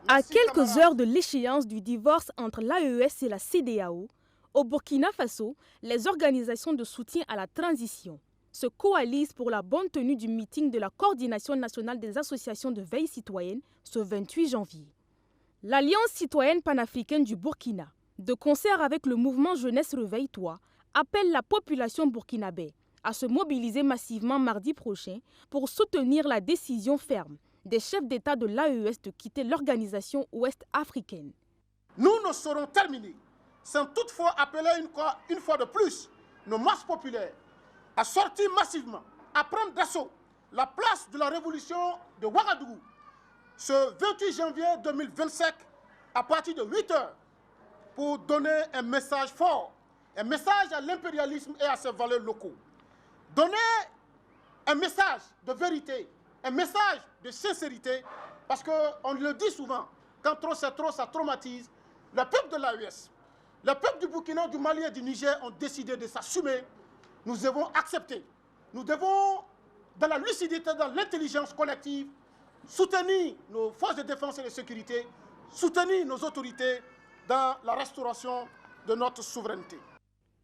À quelques heures de l'échéance du divorce entre l'AES et la CEDEAO, au Burkina Faso, les organisations de soutien à la transition se coalisent pour la bonne tenue du meeting de la Coordination nationale des associations de veille citoyenne ce 28 janvier. L'Alliance citoyenne panafricaine du Burkina, de concert avec le mouvement Jeunesse Réveille-toi, appelle la population burkinabé à se mobiliser massivement mardi prochain pour soutenir la décision ferme des chefs d'État de l'AES de quitter l'organisation ouest-africaine. Nous ne serons terminés sans toutefois appeler une fois de plus nos masses populaires à sortir massivement, à prendre d'assaut la place de la révolution de Ouagadougou ce 28 janvier 2025 à partir de 8 h pour donner un message fort, un message à l'impérialisme et à ses valeurs locaux. Donner un message de vérité, un message de sincérité, parce qu'on le dit souvent, quand trop c'est trop, ça traumatise. Le peuple de l'AES, le peuple du Burkina, du Mali et du Niger ont décidé de s'assumer. Nous devons accepter. Nous devons, dans la lucidité, dans l'intelligence collective, soutenir nos forces de défense et de sécurité, soutenir nos autorités dans la restauration de notre souveraineté.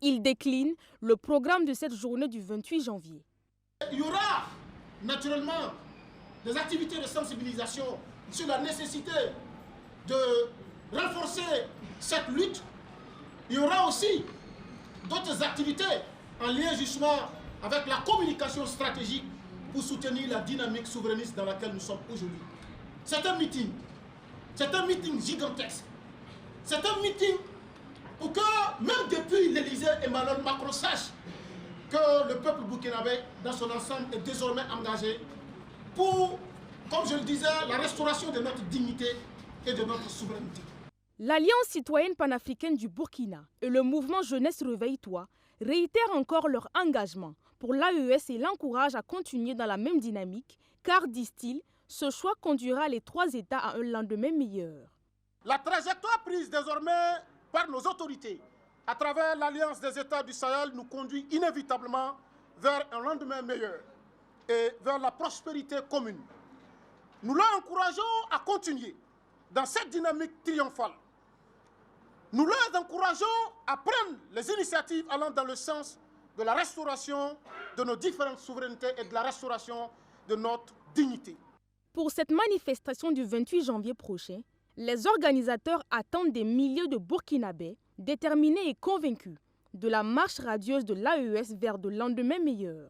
Il décline le programme de cette journée du 28 janvier. Il y aura naturellement des activités de sensibilisation sur la nécessité de renforcer cette lutte. Il y aura aussi d'autres activités en lien justement avec la communication stratégique pour soutenir la dynamique souverainiste dans laquelle nous sommes aujourd'hui. C'est un meeting gigantesque. C'est un meeting pour que, même depuis l'Élysée, Emmanuel Macron sache que le peuple burkinabé, dans son ensemble, est désormais engagé pour, comme je le disais, la restauration de notre dignité et de notre souveraineté. L'Alliance citoyenne panafricaine du Burkina et le mouvement Jeunesse Réveille-toi réitèrent encore leur engagement pour l'AES et l'encouragent à continuer dans la même dynamique, car, disent-ils, ce choix conduira les trois États à un lendemain meilleur. La trajectoire prise désormais par nos autorités à travers l'Alliance des États du Sahel nous conduit inévitablement vers un lendemain meilleur et vers la prospérité commune. Nous l'encourageons à continuer dans cette dynamique triomphale. Nous les encourageons à prendre les initiatives allant dans le sens de la restauration de nos différentes souverainetés et de la restauration de notre dignité. Pour cette manifestation du 28 janvier prochain, les organisateurs attendent des milliers de Burkinabés déterminés et convaincus de la marche radieuse de l'AES vers de lendemains meilleurs.